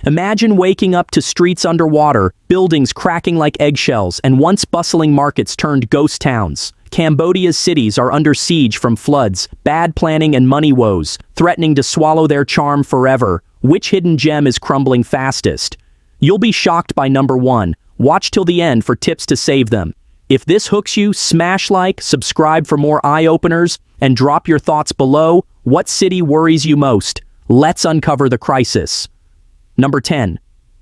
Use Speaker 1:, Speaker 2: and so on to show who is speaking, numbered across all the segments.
Speaker 1: Imagine waking up to streets underwater, buildings cracking like eggshells, and once bustling markets turned ghost towns. Cambodia's cities are under siege from floods, bad planning and money woes, threatening to swallow their charm forever. Which hidden gem is crumbling fastest? You'll be shocked by number 1. Watch till the end for tips to save them. If this hooks you, smash like, subscribe for more eye-openers, and drop your thoughts below. What city worries you most? Let's uncover the crisis. Number 10.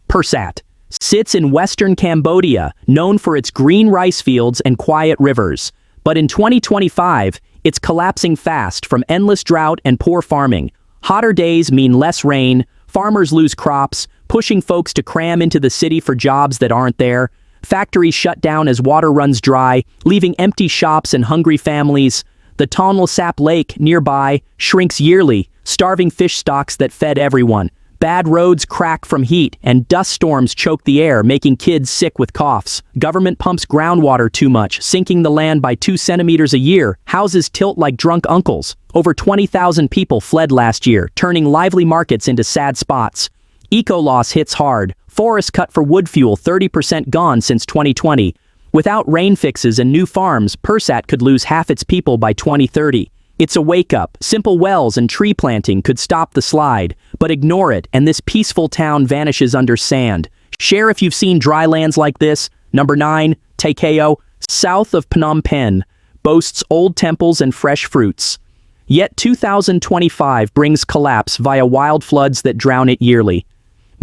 Speaker 1: Persat. Sits in western Cambodia, known for its green rice fields and quiet rivers. But in 2025, it's collapsing fast from endless drought and poor farming. Hotter days mean less rain, farmers lose crops, pushing folks to cram into the city for jobs that aren't there. Factories shut down as water runs dry, leaving empty shops and hungry families. The Tonle Sap Lake, nearby, shrinks yearly, starving fish stocks that fed everyone. Bad roads crack from heat, and dust storms choke the air, making kids sick with coughs. Government pumps groundwater too much, sinking the land by 2 centimeters a year. Houses tilt like drunk uncles. Over 20,000 people fled last year, turning lively markets into sad spots. Eco-loss hits hard. Forests cut for wood fuel 30% gone since 2020. Without rain fixes and new farms, Persat could lose half its people by 2030. It's a wake-up. Simple wells and tree planting could stop the slide, but ignore it and this peaceful town vanishes under sand. Share if you've seen dry lands like this. Number 9, Takeo, south of Phnom Penh, boasts old temples and fresh fruits. Yet 2025 brings collapse via wild floods that drown it yearly.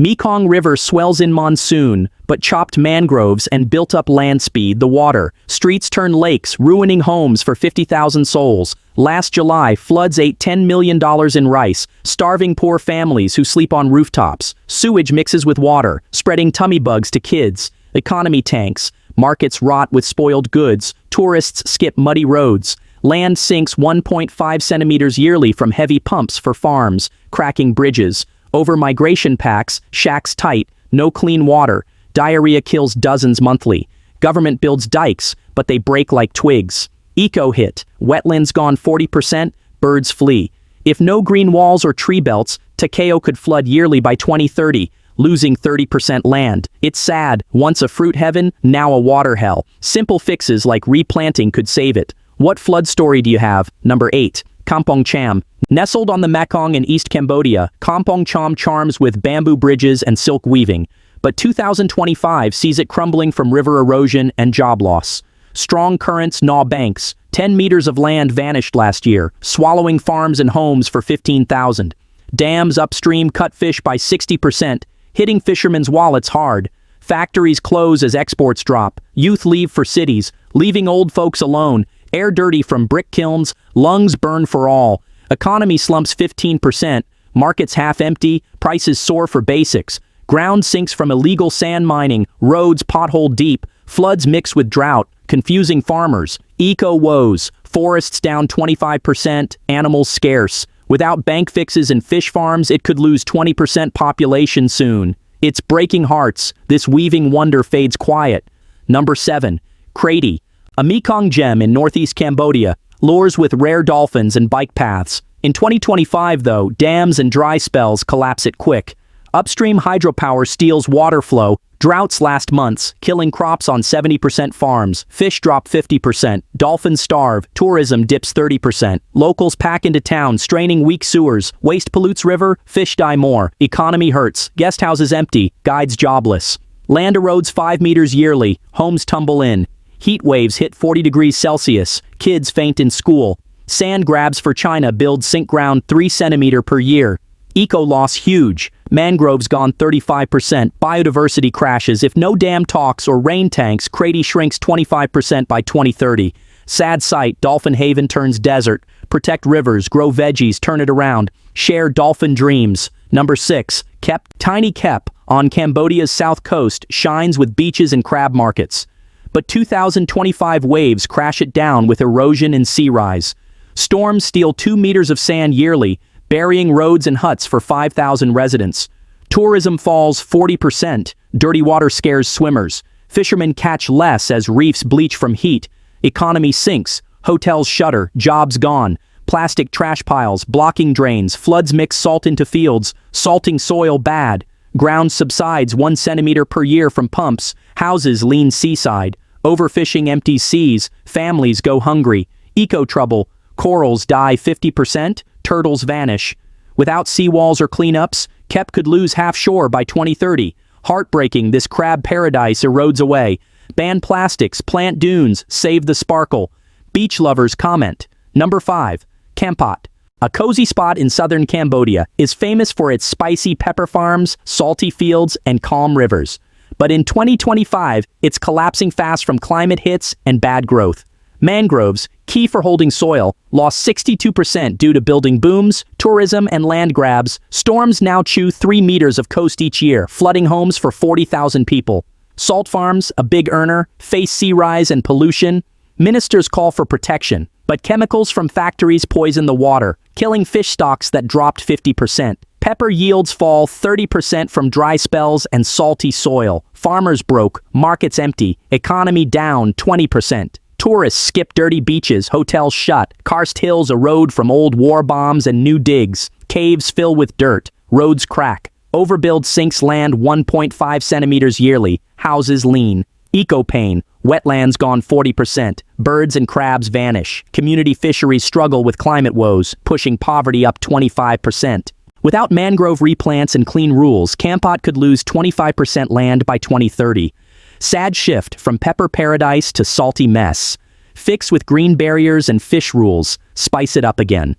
Speaker 1: Mekong River swells in monsoon, but chopped mangroves and built-up land speed the water. Streets turn lakes, ruining homes for 50,000 souls. Last July, floods ate $10 million in rice, starving poor families who sleep on rooftops. Sewage mixes with water, spreading tummy bugs to kids. Economy tanks. Markets rot with spoiled goods. Tourists skip muddy roads. Land sinks 1.5 centimeters yearly from heavy pumps for farms, cracking bridges. Over-migration packs, shacks tight, no clean water. Diarrhea kills dozens monthly. Government builds dikes, but they break like twigs. Eco-hit, wetlands gone 40%, birds flee. If no green walls or tree belts, Takeo could flood yearly by 2030, losing 30% land. It's sad, once a fruit heaven, now a water hell. Simple fixes like replanting could save it. What flood story do you have? Number 8. Kampong Cham. Nestled on the Mekong in East Cambodia, Kampong Cham charms with bamboo bridges and silk weaving. But 2025 sees it crumbling from river erosion and job loss. Strong currents gnaw banks. 10 meters of land vanished last year, swallowing farms and homes for 15,000. Dams upstream cut fish by 60%, hitting fishermen's wallets hard. Factories close as exports drop. Youth leave for cities, leaving old folks alone. Air dirty from brick kilns, lungs burn for all. Economy slumps 15%, markets half empty, prices soar for basics. Ground sinks from illegal sand mining, roads pothole deep, floods mix with drought, confusing farmers. Eco woes, forests down 25%, animals scarce. Without bank fixes and fish farms, it could lose 20% population soon. It's breaking hearts, this weaving wonder fades quiet. Number 7. Kratie. A Mekong gem in northeast Cambodia, lures with rare dolphins and bike paths. In 2025 though, dams and dry spells collapse it quick. Upstream hydropower steals water flow. Droughts last months, killing crops on 70% farms. Fish drop 50%. Dolphins starve. Tourism dips 30%. Locals pack into town, straining weak sewers. Waste pollutes river. Fish die more. Economy hurts. Guest houses empty. Guides jobless. Land erodes 5 meters yearly. Homes tumble in. Heat waves hit 40 degrees Celsius. Kids faint in school. Sand grabs for China build sink ground 3 centimeter per year. Eco loss huge. Mangroves gone 35%. Biodiversity crashes. If no dam talks or rain tanks, Kratie shrinks 25% by 2030. Sad sight, Dolphin Haven turns desert. Protect rivers, grow veggies, turn it around. Share dolphin dreams. Number 6. Kep. Tiny Kep, on Cambodia's south coast, shines with beaches and crab markets. But 2025 waves crash it down with erosion and sea rise. Storms steal 2 meters of sand yearly, burying roads and huts for 5,000 residents. Tourism falls 40%. Dirty water scares swimmers. Fishermen catch less as reefs bleach from heat. Economy sinks. Hotels shutter. Jobs gone. Plastic trash piles, blocking drains. Floods mix salt into fields. Salting soil bad. Ground subsides 1 centimeter per year from pumps, houses lean seaside, overfishing empties seas, families go hungry, eco trouble, corals die 50%, turtles vanish. Without seawalls or cleanups, Kep could lose half shore by 2030. Heartbreaking, this crab paradise erodes away. Ban plastics, plant dunes, save the sparkle. Beach lovers comment. Number 5. Campot. A cozy spot in southern Cambodia is famous for its spicy pepper farms, salty fields, and calm rivers. But in 2025, it's collapsing fast from climate hits and bad growth. Mangroves, key for holding soil, lost 62% due to building booms, tourism, and land grabs. Storms now chew 3 meters of coast each year, flooding homes for 40,000 people. Salt farms, a big earner, face sea rise and pollution. Ministers call for protection, but chemicals from factories poison the water, killing fish stocks that dropped 50%. Pepper yields fall 30% from dry spells and salty soil. Farmers broke, markets empty, economy down 20%. Tourists skip dirty beaches, hotels shut, karst hills erode from old war bombs and new digs, caves fill with dirt, roads crack, overbuild sinks land 1.5 centimeters yearly, houses lean, eco-pain, wetlands gone 40%, birds and crabs vanish, community fisheries struggle with climate woes, pushing poverty up 25%. Without mangrove replants and clean rules, Campot could lose 25% land by 2030. Sad shift from pepper paradise to salty mess. Fix with green barriers and fish rules. Spice it up again.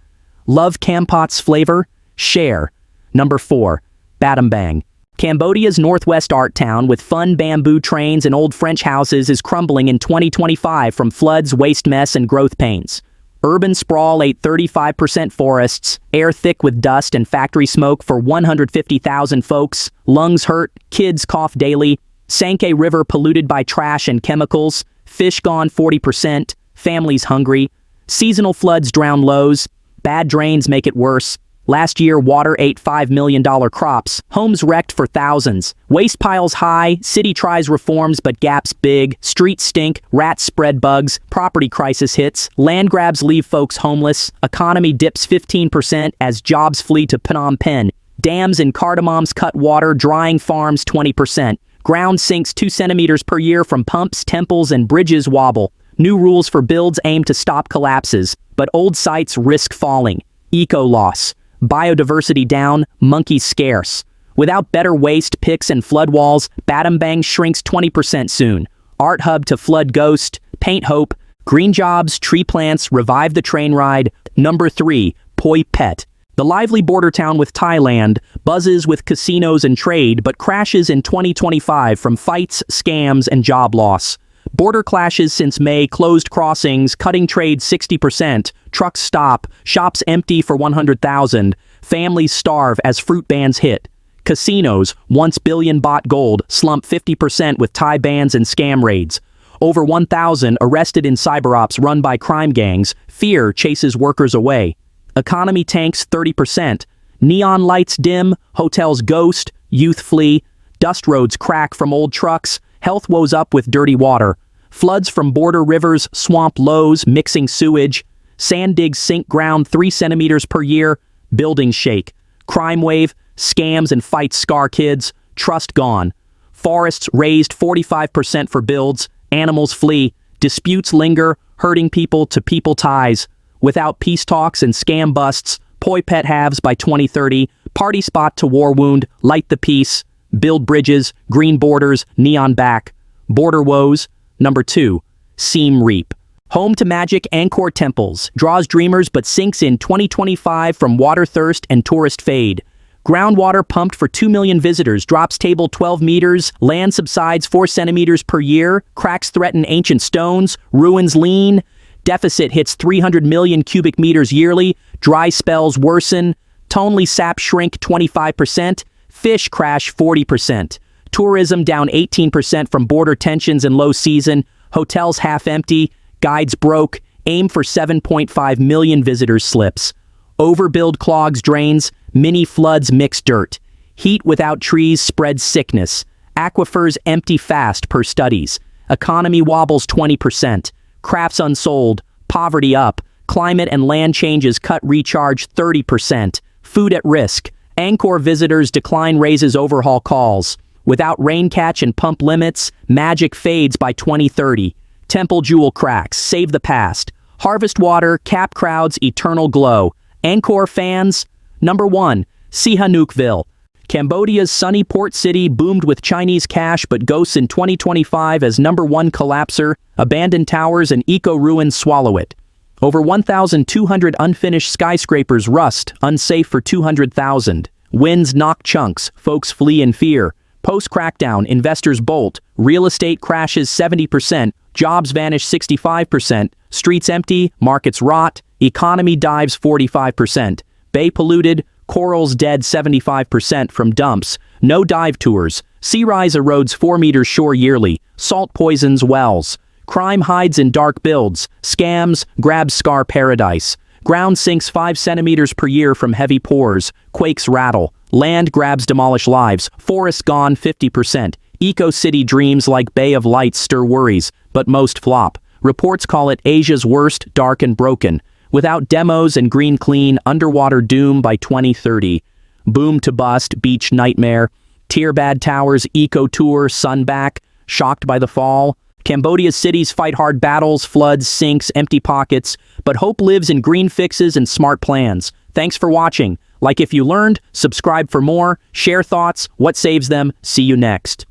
Speaker 1: Love Campot's flavor? Share. Number 4. Badam. Cambodia's northwest art town with fun bamboo trains and old French houses is crumbling in 2025 from floods, waste mess, and growth pains. Urban sprawl ate 35% forests, air thick with dust and factory smoke for 150,000 folks, lungs hurt, kids cough daily, Sankey River polluted by trash and chemicals, fish gone 40%, families hungry, seasonal floods drown lows, bad drains make it worse. Last year, water ate $5 million crops, homes wrecked for thousands, waste piles high, city tries reforms but gaps big, streets stink, rats spread bugs, property crisis hits, land grabs leave folks homeless, economy dips 15% as jobs flee to Phnom Penh, dams and cardamoms cut water, drying farms 20%. Ground sinks 2 centimeters per year from pumps, temples, and bridges wobble. New rules for builds aim to stop collapses, but old sites risk falling. Eco loss. Biodiversity down, monkeys scarce. Without better waste picks and flood walls, Badam shrinks 20% soon. Art hub to flood ghost, paint hope, green jobs, tree plants, revive the train ride. Number 3, Poi Phet. The lively border town with Thailand buzzes with casinos and trade but crashes in 2025 from fights, scams, and job loss. Border clashes since May closed crossings, cutting trade 60%, trucks stop, shops empty for 100,000, families starve as fruit bans hit. Casinos, once billion bought gold, slump 50% with Thai bans and scam raids. Over 1,000 arrested in cyberops run by crime gangs. Fear chases workers away. Economy tanks 30%. Neon lights dim, hotels ghost, youth flee. Dust roads crack from old trucks. Health woes up with dirty water. Floods from border rivers swamp lows, mixing sewage. Sand digs sink ground 3 centimeters per year. Buildings shake. Crime wave, scams and fights scar kids. Trust gone. Forests raised 45% for builds. Animals flee. Disputes linger, hurting people to people ties. Without peace talks and scam busts, Poi Phet halves by 2030. Party spot to war wound, light the peace. Build bridges, green borders, neon back. Border woes. Number 2, Siem Reap. Home to magic Angkor temples, draws dreamers but sinks in 2025 from water thirst and tourist fade. Groundwater pumped for 2 million visitors drops table 12 meters, land subsides 4 centimeters per year, cracks threaten ancient stones, ruins lean, deficit hits 300 million cubic meters yearly, dry spells worsen, Tonle Sap shrink 25%, fish crash 40%. Tourism down 18% from border tensions and low season, hotels half empty, guides broke, aim for 7.5 million visitors slips. Overbuild clogs drains, mini floods mix dirt. Heat without trees spreads sickness. Aquifers empty fast per studies. Economy wobbles 20%. Crafts unsold, poverty up, climate and land changes cut recharge 30%. Food at risk. Angkor visitors decline raises overhaul calls. Without rain catch and pump limits, magic fades by 2030. Temple jewel cracks, save the past. Harvest water, cap crowds, eternal glow. Angkor fans? Number 1. Sihanoukville. Cambodia's sunny port city boomed with Chinese cash but ghosts in 2025 as number 1 collapser, abandoned towers and eco-ruins swallow it. Over 1,200 unfinished skyscrapers rust, unsafe for 200,000. Winds knock chunks, folks flee in fear. Post-crackdown, investors bolt, real estate crashes 70%, jobs vanish 65%, streets empty, markets rot, economy dives 45%, bay polluted, corals dead 75% from dumps, no dive tours, sea rise erodes 4 meters shore yearly, salt poisons wells, crime hides in dark builds, scams, grabs scar paradise, ground sinks 5 centimeters per year from heavy pours, quakes rattle, land grabs demolish lives, forests gone 50%, eco-city dreams like Bay of Lights stir worries, but most flop. Reports call it Asia's worst, dark and broken. Without demos and green clean, underwater doom by 2030. Boom to bust, beach nightmare. Tear-bad towers, eco-tour, sunback, shocked by the fall. Cambodia's cities fight hard battles, floods, sinks, empty pockets, but hope lives in green fixes and smart plans. Thanks for watching. Like if you learned, subscribe for more, share thoughts, what saves them, see you next.